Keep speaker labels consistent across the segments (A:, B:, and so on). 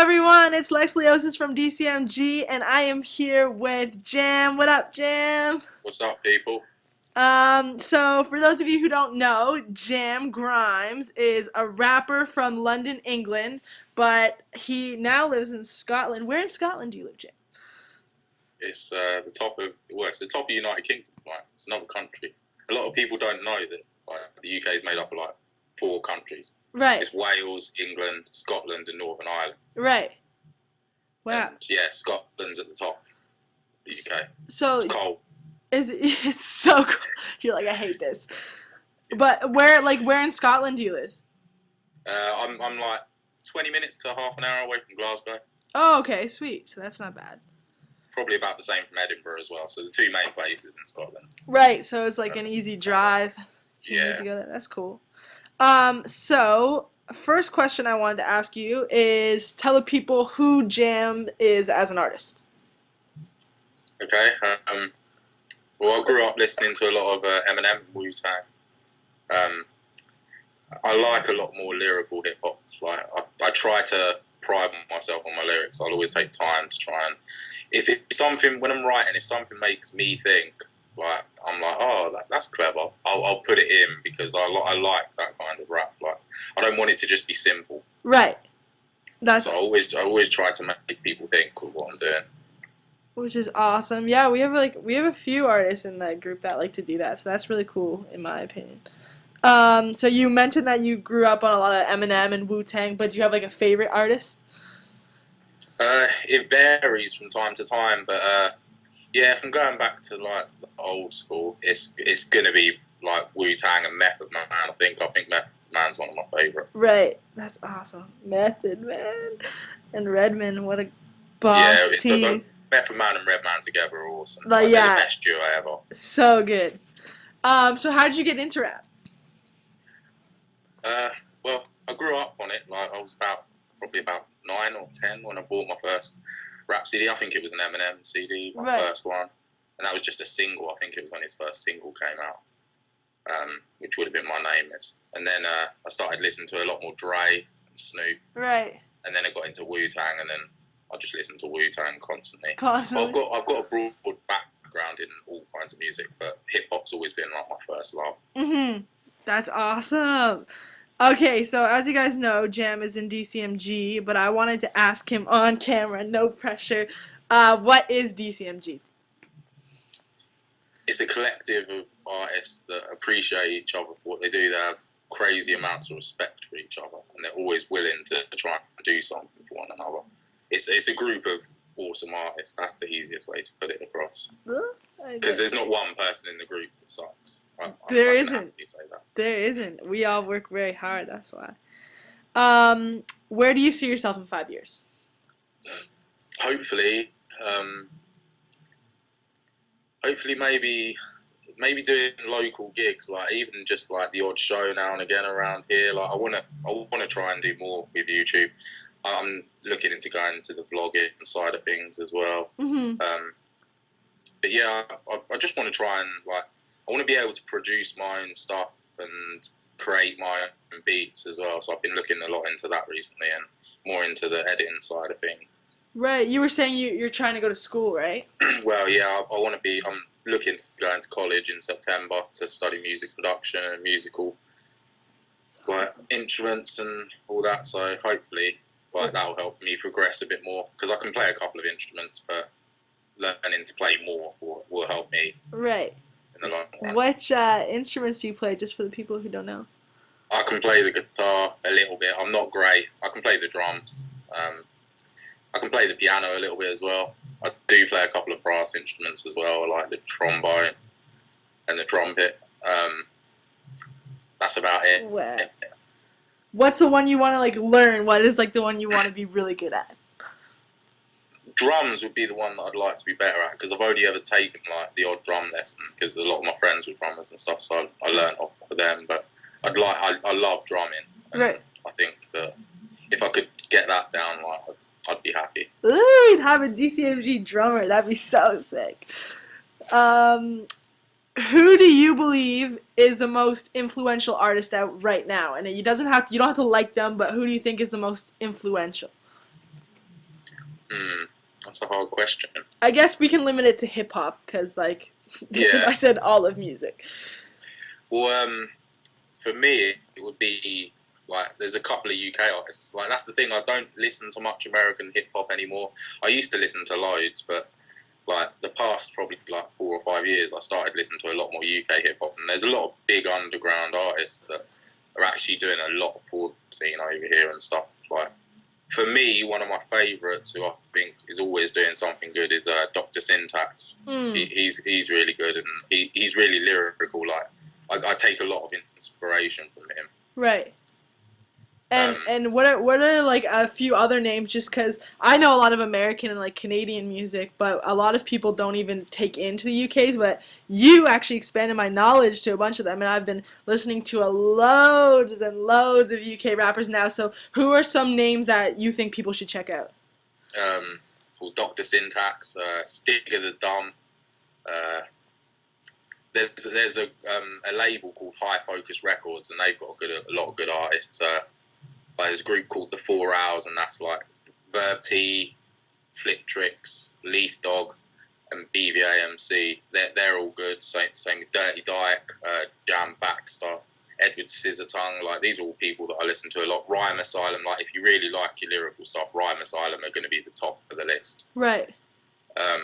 A: everyone? It's Lex Leosis from DCMG, and I am here with Jam. What up, Jam?
B: What's up, people?
A: So for those of you who don't know, Jam Grimes is a rapper from London, England, but he now lives in Scotland. Where in Scotland do you live, Jam?
B: It's it's the top of United Kingdom. Right? It's another country. A lot of people don't know that the UK is made up of like four countries.
A: Right,
B: It's Wales, England, Scotland, and Northern Ireland.
A: right. Wow.
B: And yeah, Scotland's at the top of the UK.
A: So
B: It's cold.
A: it's so cool. You're like, I hate this. But where in Scotland do you live?
B: I'm like 20 minutes to half an hour away from Glasgow.
A: Oh, okay, sweet. So that's not bad.
B: Probably about the same from Edinburgh as well. So the two main places in Scotland.
A: Right, so it's like an easy drive if you need
B: Yeah.
A: to go there. That's cool. So first question I wanted to ask you is tell the people who Jam is as an artist.
B: Okay. Well, I grew up listening to a lot of Eminem, Wu Tang. Um, I like a lot more lyrical hip hop. I try to pride myself on my lyrics. I'll always take time to try and if it's something when I'm writing, if something makes me think, I'm like, oh, that's clever. I'll put it in because I like that kind of rap. Like I don't want it to just be simple.
A: Right. That's
B: So I always try to make people think with what I'm doing.
A: which is awesome. Yeah, we have a few artists in that group that like to do that. So that's really cool in my opinion. So you mentioned that you grew up on a lot of Eminem and Wu-Tang, but do you have like a favorite artist?
B: It varies from time to time, but yeah, if I'm going back to like the old school, it's gonna be like Wu Tang and Method Man. I think Method Man's one of my favourite.
A: Right. That's awesome. Method Man and Redman, what a
B: Yeah,
A: boss
B: the
A: team.
B: Method Man and Redman together are awesome.
A: Like
B: Like they're the
A: yeah,
B: best duo ever.
A: so good. So how did you get into rap?
B: Uh, well, I grew up on it. Like I was probably about 9 or 10 when I bought my first rap CD. I think it was an Eminem CD, my
A: Right.
B: first one, and that was just a single. I think it was when his first single came out, which would have been My Name Is. And then I started listening to a lot more Dre and Snoop,
A: Right.
B: and then I got into Wu Tang, and then I just listened to Wu Tang constantly. But I've
A: Constantly.
B: got I've got a broad background in all kinds of music, but hip hop's always been like my first love.
A: That's awesome. Okay, so as you guys know, Jam is in DCMG, but I wanted to ask him on camera, no pressure. What is DCMG?
B: It's a collective of artists that appreciate each other for what they do. They have crazy amounts of respect for each other, and they're always willing to try and do something for one another. It's a group of awesome artists. That's the easiest way to put it across. Because there's not one person in the group that sucks.
A: There
B: I can
A: isn't.
B: happily say that.
A: There isn't. We all work very hard, that's why. Where do you see yourself in 5 years?
B: Hopefully, um, hopefully maybe doing local gigs, like even just like the odd show now and again around here. Like I wanna try and do more with YouTube. I'm looking into going into the vlogging side of things as well.
A: Hmm.
B: But yeah, I just want to try and like I want to be able to produce my own stuff and create my own beats as well. So I've been looking a lot into that recently and more into the editing side of things.
A: Right, you were saying you're trying to go to school, right?
B: Well, yeah, I want to be. I'm looking to go into college in September to study music production and musical like instruments and all that. So hopefully, like that'll help me progress a bit more because I can play a couple of instruments, but learning to play more will help me
A: Right.
B: in the long run.
A: Which instruments do you play, just for the people who don't know?
B: I can play the guitar a little bit. I'm not great. I can play the drums. I can play the piano a little bit as well. I do play a couple of brass instruments as well, like the trombone and the trumpet. That's about it.
A: Wow. What's the one you want to like learn? What is like the one you want to be really good at?
B: Drums would be the one that I'd like to be better at because I've only ever taken like the odd drum lesson because a lot of my friends were drummers and stuff, so I learned off of them. But I love drumming, and
A: Right.
B: I think that if I could get that down, like I'd be happy.
A: Ooh, you'd have a DCMG drummer. That'd be so sick. Um, who do you believe is the most influential artist out right now? And you don't have to like them, but who do you think is the most influential?
B: Hmm, that's a hard question.
A: I guess we can limit it to hip hop because, like, I
B: Yeah.
A: said all of music.
B: Well, for me, it would be like there's a couple of UK artists. Like that's the thing. I don't listen to much American hip hop anymore. I used to listen to loads, but like the past probably like 4 or 5 years, I started listening to a lot more UK hip hop. And there's a lot of big underground artists that are actually doing a lot for the scene over here and stuff. Like for me, one of my favourites who I think is always doing something good is Dr. Syntax.
A: Mm,
B: He's really good and he's really lyrical. Like I take a lot of inspiration from him.
A: right.
B: Um,
A: And what are like a few other names? Just because I know a lot of American and like Canadian music, but a lot of people don't even take into the UK's. But you actually expanded my knowledge to a bunch of them, and I've been listening to a loads and loads of UK rappers now. So who are some names that you think people should check out?
B: for Dr. Syntax, Stig of the Dumb. Uh, there's a label called High Focus Records, and they've got a lot of good artists. Like there's a group called the 4 Hours, and that's like Verb T, Flip Tricks, Leaf Dog, and BVAMC. They're all good. Same with Dirty Dyke, Jam Baxter, Edward Scissortongue. Like these are all people that I listen to a lot. Rhyme Asylum. Like if you really like your lyrical stuff, Rhyme Asylum are going to be the top of the list.
A: Right.
B: Um,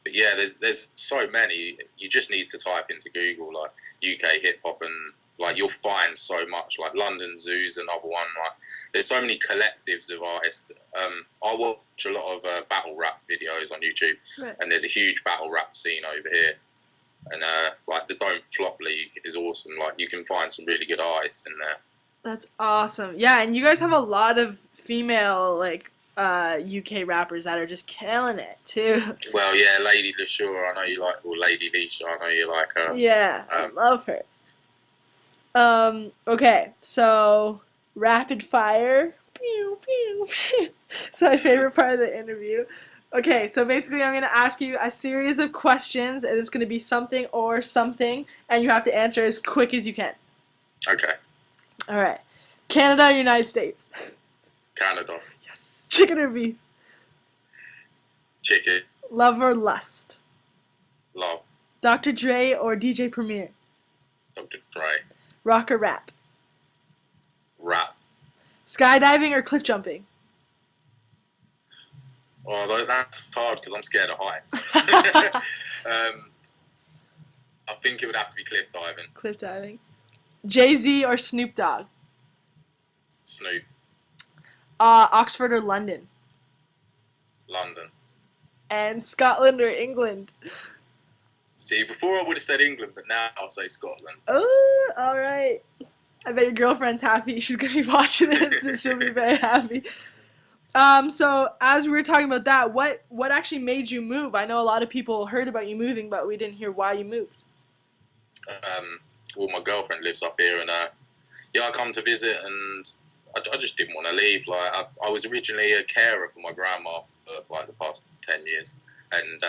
B: but yeah, there's so many. You just need to type into Google like UK hip hop and like you'll find so much. Like London Zoo's another one. Like there's so many collectives of artists. I watch a lot of battle rap videos on YouTube,
A: Right.
B: and there's a huge battle rap scene over here. And like the Don't Flop League is awesome. Like you can find some really good artists in there.
A: That's awesome. Yeah, and you guys have a lot of female like UK rappers that are just killing it too.
B: Well, yeah, Lady LaSure, I know you like, or Lady Leisha, I know you like her.
A: Yeah, I
B: Um,
A: love her. Okay, so rapid fire. Pew, pew, pew. It's my favorite part of the interview. Okay, so basically, I'm gonna ask you a series of questions, and it's gonna be something or something, and you have to answer as quick as you can.
B: okay,
A: All right. Canada or United States?
B: Canada,
A: Yes. Chicken or beef?
B: Chicken,
A: Love or lust?
B: Love,
A: Dr. Dre or DJ Premier?
B: Dr. Dre,
A: Rock or rap?
B: Rap.
A: Skydiving or cliff jumping?
B: Although that's hard because I'm scared of heights. um, I think it would have to be cliff diving.
A: Cliff diving. Jay-Z or Snoop Dogg?
B: Snoop,
A: Oxford or London?
B: London.
A: And Scotland or England?
B: See, before I would have said England, but now I'll say Scotland.
A: Oh, all right. I bet your girlfriend's happy. She's gonna be watching this, and she'll be very happy. So as we were talking about that, what actually made you move? I know a lot of people heard about you moving, but we didn't hear why you moved.
B: Well, my girlfriend lives up here, and yeah, I come to visit, and I just didn't want to leave. Like I was originally a carer for my grandma for like the past 10 years, and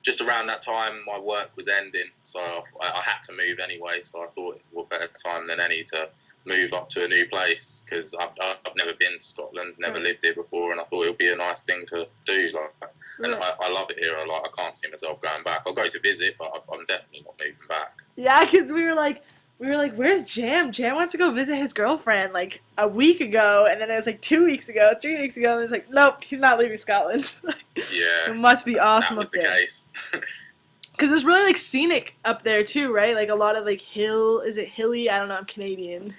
B: just around that time, my work was ending, so I had to move anyway. So I thought, what better time than any to move up to a new place because I've never been to Scotland, never lived here before, and I thought it would be a nice thing to do. Like, and
A: Right.
B: I love it here. I can't see myself going back. I'll go to visit, but I'm definitely not moving back.
A: Yeah, because we were like, where's Jam? Jam wants to go visit his girlfriend like a week ago, and then it was like 2 weeks ago, 3 weeks ago, and it's like, nope, he's not leaving Scotland.
B: Yeah,
A: It must be awesome
B: that was
A: up
B: the
A: there.
B: case.
A: Because it's really like scenic up there too, right? Like a lot of like hill. Is it hilly? I don't know. I'm Canadian.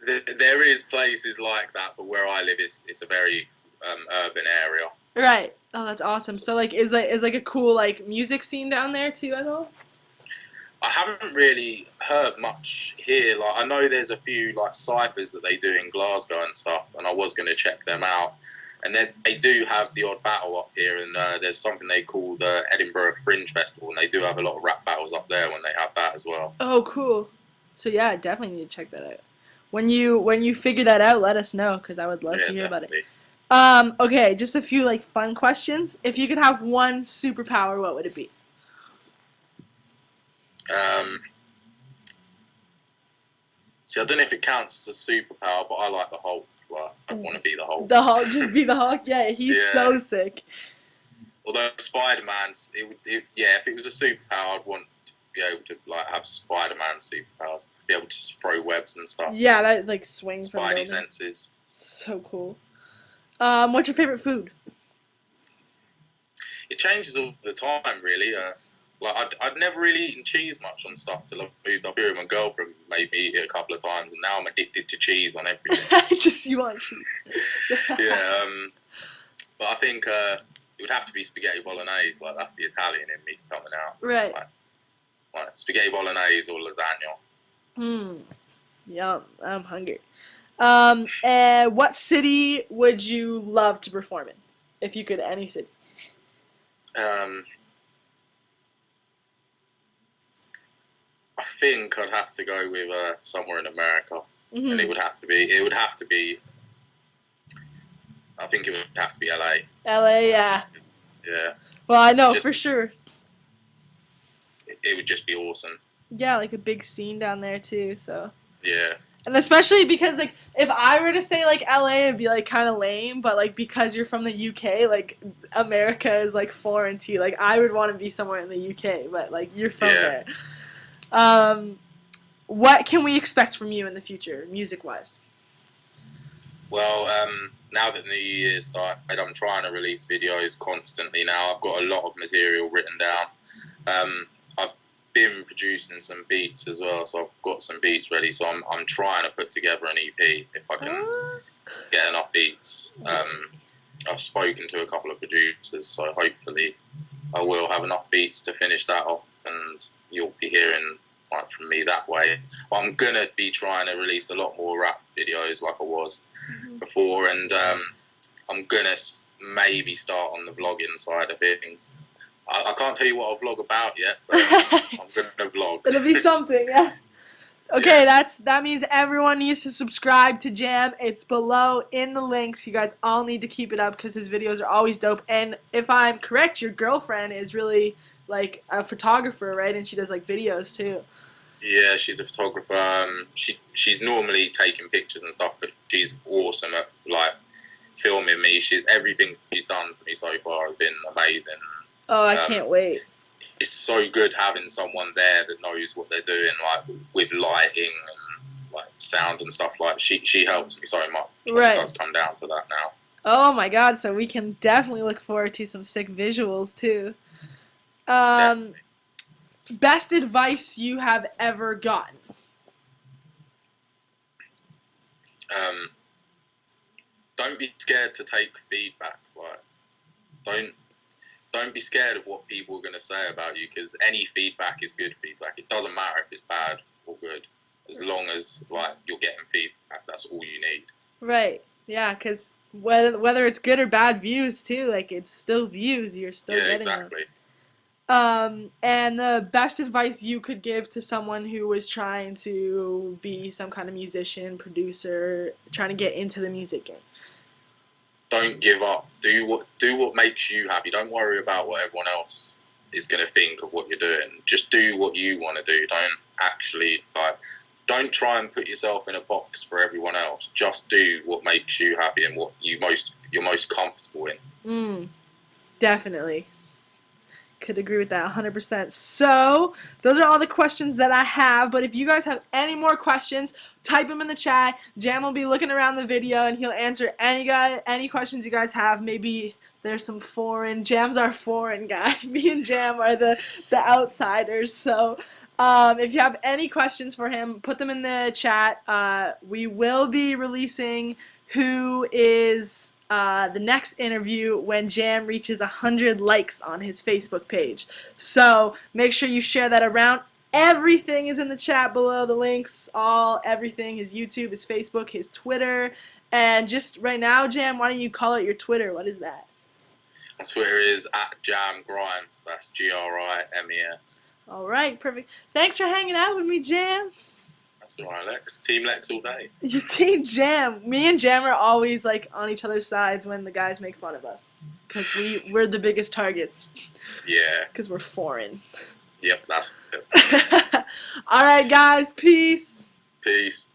B: There is places like that, but where I live is it's a very urban area.
A: Right. Oh, that's awesome. So like, is like a cool like music scene down there too at all?
B: I haven't really heard much here. Like I know there's a few like ciphers that they do in Glasgow and stuff, and I was going to check them out. And then they do have the odd battle up here, and there's something they call the Edinburgh Fringe Festival, and they do have a lot of rap battles up there when they have that as well.
A: Oh, cool. So yeah, I definitely need to check that out. When you figure that out, let us know because I would love
B: Yeah,
A: to hear about it.
B: definitely.
A: Okay, just a few like fun questions. If you could have one superpower, what would it be?
B: Um, See, I don't know if it counts as a superpower, but I like the Hulk. Like, I'd want to be the Hulk.
A: The Hulk, just be the Hulk. Yeah, he's so sick.
B: Although Spider-Man's, yeah, if it was a superpower, I'd want to be able to like have Spider-Man superpowers, be able to just throw webs and stuff.
A: Yeah, that like swings.
B: Spidey senses.
A: So cool. What's your favorite food?
B: It changes all the time, really. Like I'd never really eaten cheese much on stuff till I moved up here. My girlfriend made me eat it a couple of times, and now I'm addicted to cheese on everything.
A: Just you want cheese.
B: Yeah. But I think it would have to be spaghetti bolognese. Like that's the Italian in me coming out.
A: Right.
B: Like spaghetti bolognese or lasagna.
A: Yum. I'm hungry. And what city would you love to perform in, if you could? Any city.
B: I think I'd have to go with somewhere in America, and it would have to be. I think it would have to be LA.
A: LA, yeah.
B: Yeah.
A: Well, I know for sure.
B: It would just be awesome.
A: Yeah, like a big scene down there too. So.
B: Yeah.
A: And especially because, like, if I were to say, like, LA, it'd be, like, kind of lame. But, like, because you're from the UK, like, America is, like, foreign to you. Like, I would want to be somewhere in the UK, but, like, you're from there. What can we expect from you in the future, music-wise?
B: Well, now that New Year's started, I'm trying to release videos constantly now. I've got a lot of material written down. I've been producing some beats as well, so I've got some beats ready. So I'm trying to put together an EP if I can get enough beats. I've spoken to a couple of producers, so hopefully I will have enough beats to finish that off, and you'll be hearing from me that way. But I'm gonna be trying to release a lot more rap videos like I was before, and I'm gonna maybe start on the vlogging side of things. I can't tell you what I'll vlog about yet, but I'm gonna vlog.
A: It'll be something, yeah. Okay,
B: Yeah.
A: that means everyone needs to subscribe to Jam. It's below in the links. You guys all need to keep it up because his videos are always dope. And if I'm correct, your girlfriend is really like a photographer, right? And she does like videos too.
B: Yeah, she's a photographer. She's normally taking pictures and stuff, but she's awesome at like filming me. Everything she's done for me so far has been amazing.
A: Oh, I can't wait.
B: It's so good having someone there that knows what they're doing, like with lighting and like sound and stuff. Like she helps me so much.
A: Right.
B: It does come down to that now.
A: Oh my God! So we can definitely look forward to some sick visuals too.
B: Definitely.
A: Best advice you have ever gotten?
B: Don't be scared to take feedback. Like, don't be scared of what people are going to say about you, because any feedback is good feedback. It doesn't matter if it's bad or good, as long as like you're getting feedback. That's all you need.
A: Right. Yeah, because whether it's good or bad views too, like it's still views. You're still getting
B: exactly.
A: them. And the best advice you could give to someone who was trying to be some kind of musician, producer, trying to get into the music game.
B: Don't give up. Do what makes you happy. Don't worry about what everyone else is going to think of what you're doing. Just do what you want to do. Don't try and put yourself in a box for everyone else. Just do what makes you happy and what you're most comfortable in.
A: Definitely. Could agree with that 100%. So, those are all the questions that I have, but if you guys have any more questions, type them in the chat. Jam will be looking around the video and he'll answer any questions you guys have. Maybe there's some foreign. Jam's our foreign guy. Me and Jam are the outsiders. So, if you have any questions for him, put them in the chat. We will be releasing who is the next interview when Jam reaches 100 likes on his Facebook page. So make sure you share that around. Everything is in the chat below, the links, everything, his YouTube, his Facebook, his Twitter. And just right now, Jam, why don't you call it your Twitter? What is that?
B: My Twitter is @JamGrimes. That's GRIMES.
A: Alright, perfect. Thanks for hanging out with me, Jam.
B: That's alright, Lex. Team Lex all day.
A: Your Team Jam. Me and Jam are always like on each other's sides when the guys make fun of us. Because we're the biggest targets.
B: Yeah.
A: Because we're foreign.
B: Yep, that's it.
A: Alright, guys. Peace.
B: Peace.